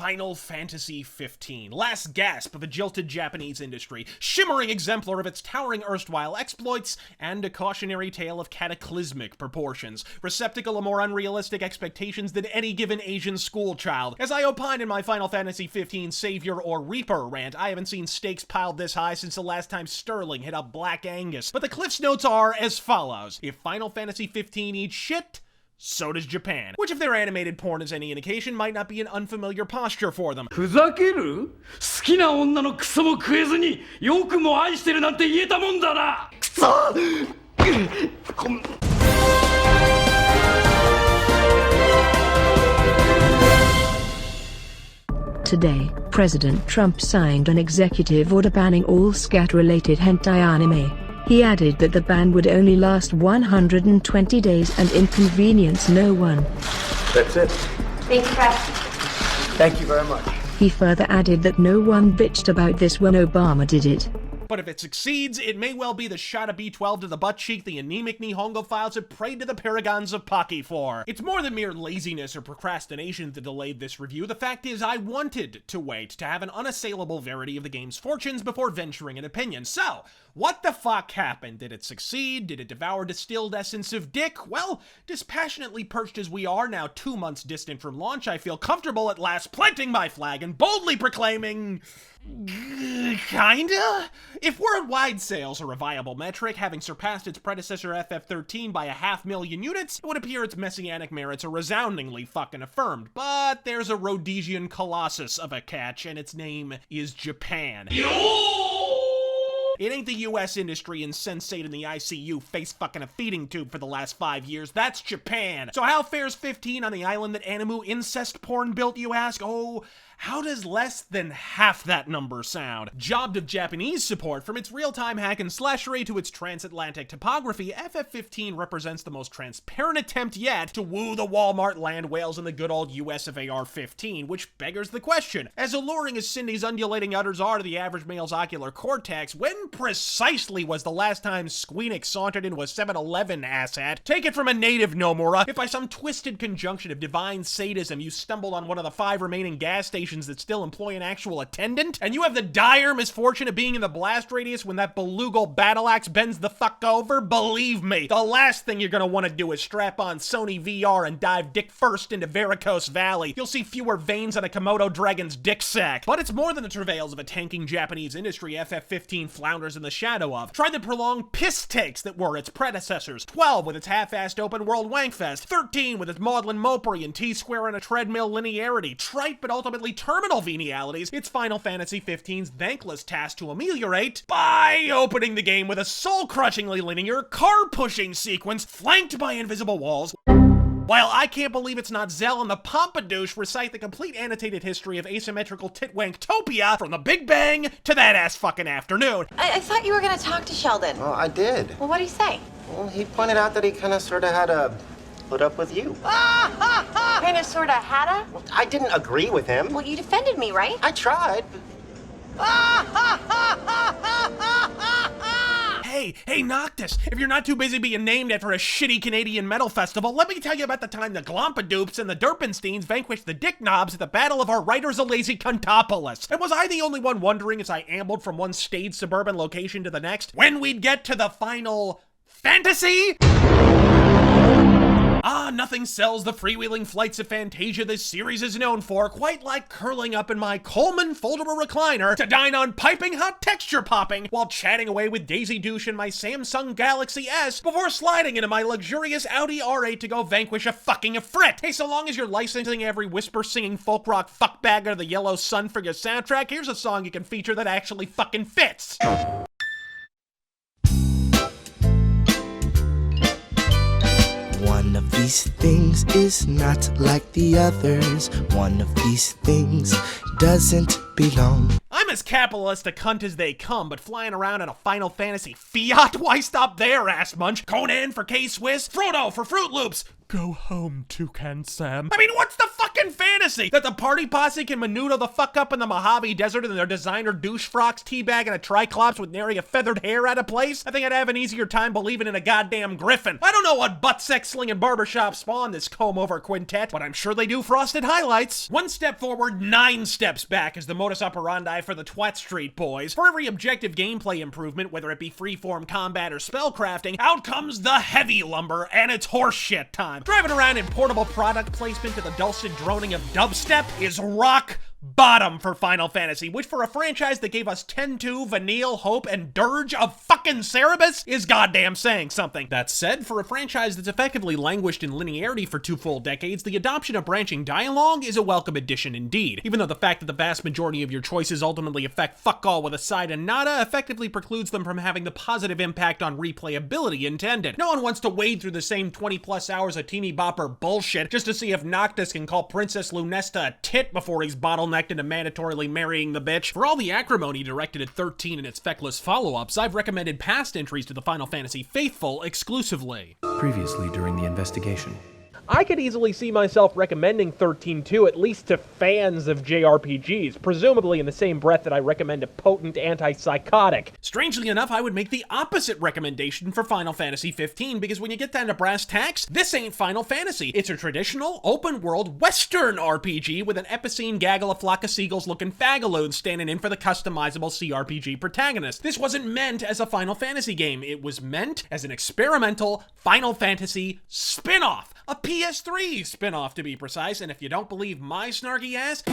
Final Fantasy XV, last gasp of a jilted Japanese industry, shimmering exemplar of its towering erstwhile exploits, and a cautionary tale of cataclysmic proportions, receptacle of more unrealistic expectations than any given Asian schoolchild. As I opined in my Final Fantasy XV Savior or Reaper rant, I haven't seen stakes piled this high since the last time Sterling hit up Black Angus. But the Cliff's Notes are as follows. If Final Fantasy XV eats shit, so does Japan. Which, if their animated porn is any indication, might not be an unfamiliar posture for them. ふざける？好きな女のクソも食えずによくも愛してるなんて言えたもんだな。クソ！ Today, President Trump signed an executive order banning all scat-related hentai anime. He added that the ban would only last 120 days and inconvenience no one. That's it. Thank you, Press. Thank you very much. He further added that no one bitched about this when Obama did it. But if it succeeds, it may well be the shot of B12 to the butt cheek the anemic Nihongo files have prayed to the paragons of Pocky for. It's more than mere laziness or procrastination that delayed this review. The fact is, I wanted to wait to have an unassailable verity of the game's fortunes before venturing an opinion. So, what the fuck happened? Did it succeed? Did it devour distilled essence of dick? Well, dispassionately perched as we are, now 2 months distant from launch, I feel comfortable at last planting my flag and boldly proclaiming... kinda? If worldwide sales are a viable metric, having surpassed its predecessor FF13 by 500,000 units, it would appear its messianic merits are resoundingly fucking affirmed. But there's a Rhodesian colossus of a catch, and its name is Japan. It ain't the US industry insensate in the ICU face fucking a feeding tube for the last 5 years. That's Japan. So how fares 15 on the island that Animu incest porn built, you ask? Oh, how does less than half that number sound? Jobbed of Japanese support, from its real-time hack and slashery to its transatlantic topography, FF15 represents the most transparent attempt yet to woo the Walmart land whales in the good old US of AR-15, which beggars the question. As alluring as Cindy's undulating udders are to the average male's ocular cortex, when precisely was the last time Squeenix sauntered into a 7-Eleven asshat? Take it from a native Nomura, if by some twisted conjunction of divine sadism you stumbled on one of the 5 remaining gas stations that still employ an actual attendant, and you have the dire misfortune of being in the blast radius when that belugal battle axe bends the fuck over, believe me, the last thing you're gonna want to do is strap on Sony VR and dive dick first into Varicose Valley. You'll see fewer veins on a Komodo dragon's dick sack. But it's more than the travails of a tanking Japanese industry FF15 flounders in the shadow of. Try the prolonged piss takes that were its predecessors. 12 with its half-assed open world wankfest. 13 with its maudlin mopery and T-square on a treadmill linearity. Trite but ultimately terminal venialities, it's Final Fantasy XV's thankless task to ameliorate by opening the game with a soul-crushingly linear car-pushing sequence flanked by invisible walls. While I can't believe it's not Zell and the Pompadouche recite the complete annotated history of asymmetrical tit-wanktopia from the Big Bang to that ass fucking afternoon. I thought you were gonna talk to Sheldon. Well, I did. Well, what'd he say? Well, he pointed out that he kind of sort of had a put up with you. Kinda sorta hadda? Well, I didn't agree with him. Well, you defended me, right? I tried, but... Hey, Noctis, if you're not too busy being named after a shitty Canadian metal festival, let me tell you about the time the Glompadoops and the Derpensteins vanquished the Dick Knobs at the Battle of our Writers a Lazy Cuntopolis. And was I the only one wondering as I ambled from one staid suburban location to the next, when we'd get to the Final Fantasy? Ah, nothing sells the freewheeling flights of Fantasia this series is known for quite like curling up in my Coleman foldable recliner to dine on piping hot texture popping while chatting away with Daisy Douche in my Samsung Galaxy S before sliding into my luxurious Audi R8 to go vanquish a fucking Ifrit. Hey, so long as you're licensing every whisper-singing folk rock fuckbagger of the Yellow Sun for your soundtrack, here's a song you can feature that actually fucking fits. One of these things is not like the others. One of these things doesn't belong. I'm as capitalist a cunt as they come, but flying around in a Final Fantasy Fiat? Why stop there, ass munch? Conan for K-Swiss? Frodo for Fruit Loops? Go home, Toucan Sam. I mean, what's the fucking fucking fantasy that the party posse can menudo the fuck up in the Mojave Desert in their designer douche frocks, teabagging a triclops with nary a feathered hair out of place? I think I'd have an easier time believing in a goddamn griffin. I don't know what butt sex slinging barbershop spawned this comb-over quintet, but I'm sure they do frosted highlights. One step forward, 9 steps back is the modus operandi for the Twat Street boys. For every objective gameplay improvement, whether it be freeform combat or spellcrafting, out comes the heavy lumber, and it's horseshit time. Driving around in portable product placement to the dulcet droning of dubstep is rock bottom for Final Fantasy, which for a franchise that gave us 10-2, Vanille, Hope, and Dirge of fucking Cerebus is goddamn saying something. That said, for a franchise that's effectively languished in linearity for 2 full decades, the adoption of branching dialogue is a welcome addition indeed, even though the fact that the vast majority of your choices ultimately affect fuck all with a side and nada effectively precludes them from having the positive impact on replayability intended. No one wants to wade through the same 20 plus hours of teeny bopper bullshit just to see if Noctis can call Princess Lunesta a tit before he's bottlenecked into mandatorily marrying the bitch. For all the acrimony directed at 13 and its feckless follow-ups, I've recommended past entries to the Final Fantasy faithful exclusively. Previously during the investigation. I could easily see myself recommending 13-2 at least to fans of JRPGs, presumably in the same breath that I recommend a potent antipsychotic. Strangely enough, I would make the opposite recommendation for Final Fantasy XV, because when you get down to brass tacks, this ain't Final Fantasy. It's a traditional, open-world, Western RPG with an epicene gaggle of flock of seagulls looking fagaloons standing in for the customizable CRPG protagonist. This wasn't meant as a Final Fantasy game. It was meant as an experimental Final Fantasy spin-off. A PS3 spin-off, to be precise, and if you don't believe my snarky ass,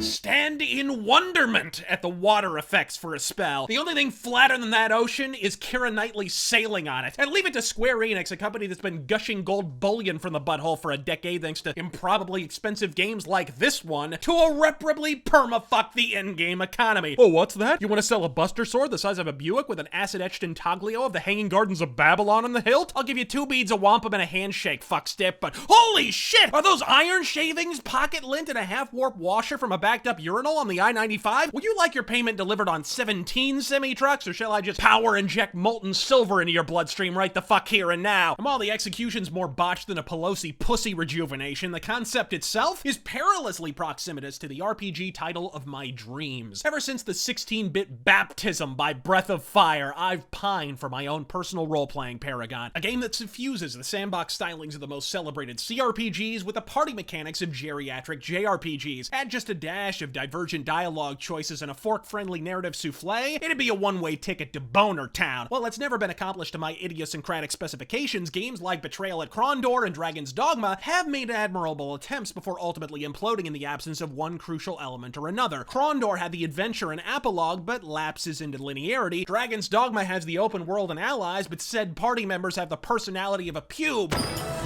stand in wonderment at the water effects for a spell. The only thing flatter than that ocean is Keira Knightley sailing on it. And leave it to Square Enix, a company that's been gushing gold bullion from the butthole for a decade thanks to improbably expensive games like this one, to irreparably permafuck the in-game economy. Oh, what's that? You want to sell a Buster Sword the size of a Buick with an acid-etched intaglio of the Hanging Gardens of Babylon on the hilt? I'll give you 2 beads of wampum and a handshake, fuckstick. But holy shit! Are those iron shavings, pocket lint, and a half-warp washer from a backed-up urinal on the I-95? Would you like your payment delivered on 17 semi-trucks, or shall I just power inject molten silver into your bloodstream right the fuck here and now? And while the execution's more botched than a Pelosi pussy rejuvenation, the concept itself is perilously proximitous to the RPG title of my dreams. Ever since the 16-bit baptism by Breath of Fire, I've pined for my own personal role-playing paragon. A game that suffuses the sandbox stylings of the most celebrated CRPGs with the party mechanics of geriatric JRPGs. Add just a dash of divergent dialogue choices and a fork-friendly narrative souffle, it'd be a one-way ticket to Boner Town. While it's never been accomplished to my idiosyncratic specifications, games like Betrayal at Krondor and Dragon's Dogma have made admirable attempts before ultimately imploding in the absence of one crucial element or another. Krondor had the adventure and apologue, but lapses into linearity. Dragon's Dogma has the open world and allies, but said party members have the personality of a pube.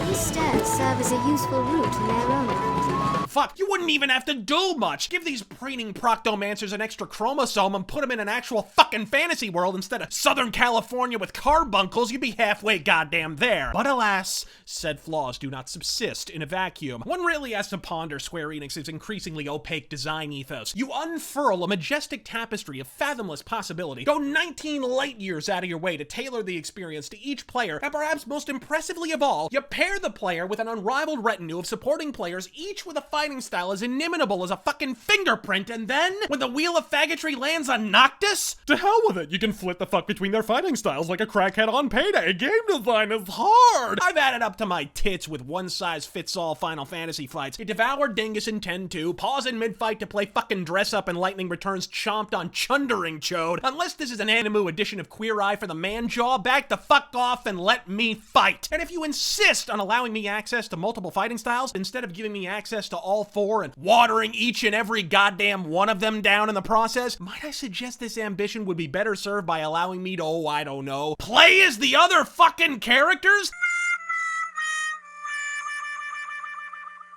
These stairs serve as a useful route in their own right. Fuck, you wouldn't even have to do much. Give these preening proctomancers an extra chromosome and put them in an actual fucking fantasy world instead of Southern California with carbuncles, you'd be halfway goddamn there. But alas, said flaws do not subsist in a vacuum. One really has to ponder Square Enix's increasingly opaque design ethos. You unfurl a majestic tapestry of fathomless possibility, go 19 light years out of your way to tailor the experience to each player, and perhaps most impressively of all, you pair the player with an unrivaled retinue of supporting players, each with a fighting style as inimitable as a fucking fingerprint, and then, when the wheel of faggotry lands on Noctis, to hell with it, you can flit the fuck between their fighting styles like a crackhead on payday. Game design is hard! I've added up to my tits with one-size-fits-all Final Fantasy fights. It devoured Dingus in 10-2, pause in mid-fight to play fucking dress-up and Lightning Returns chomped on Chundering Chode. Unless this is an Animu edition of Queer Eye for the Man-Jaw, back the fuck off and let me fight! And if you insist on allowing me access to multiple fighting styles, instead of giving me access to all 4 and watering each and every goddamn one of them down in the process, might I suggest this ambition would be better served by allowing me to, oh, I don't know, play as the other fucking characters?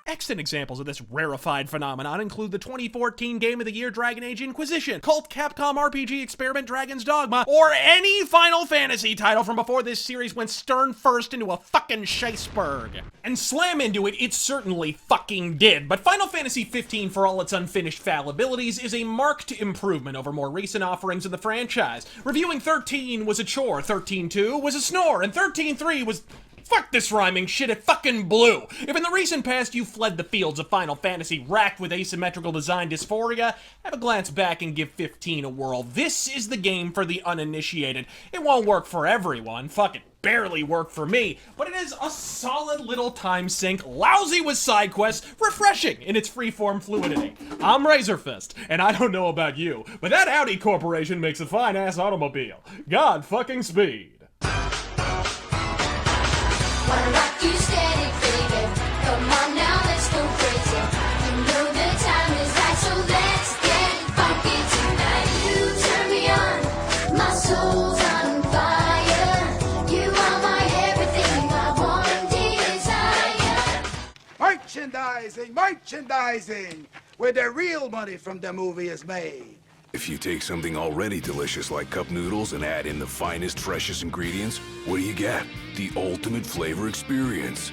Extant examples of this rarefied phenomenon include the 2014 Game of the Year Dragon Age Inquisition, cult Capcom RPG experiment Dragon's Dogma, or any Final Fantasy title from before this series went stern first into a fucking Scheissberg. And slam into it, it certainly fucking did, but Final Fantasy XV, for all its unfinished fallibilities, is a marked improvement over more recent offerings of the franchise. Reviewing 13 was a chore, 13.2 was a snore, and 13.3 was Fuck this rhyming shit, it fucking blew! If in the recent past you fled the fields of Final Fantasy racked with asymmetrical design dysphoria, have a glance back and give 15 a whirl. This is the game for the uninitiated. It won't work for everyone, fucking barely worked for me, but it is a solid little time sink, lousy with side quests, refreshing in its freeform fluidity. I'm RazörFist, and I don't know about you, but that Audi Corporation makes a fine-ass automobile. God fucking speed. Wanna rock you steady, baby. Come on now, let's go crazy. You know the time is right, so let's get funky tonight. You turn me on, my soul's on fire. You are my everything, my one desire. Merchandising, where the real money from the movie is made. If you take something already delicious like cup noodles and add in the finest, freshest ingredients, what do you get? The ultimate flavor experience.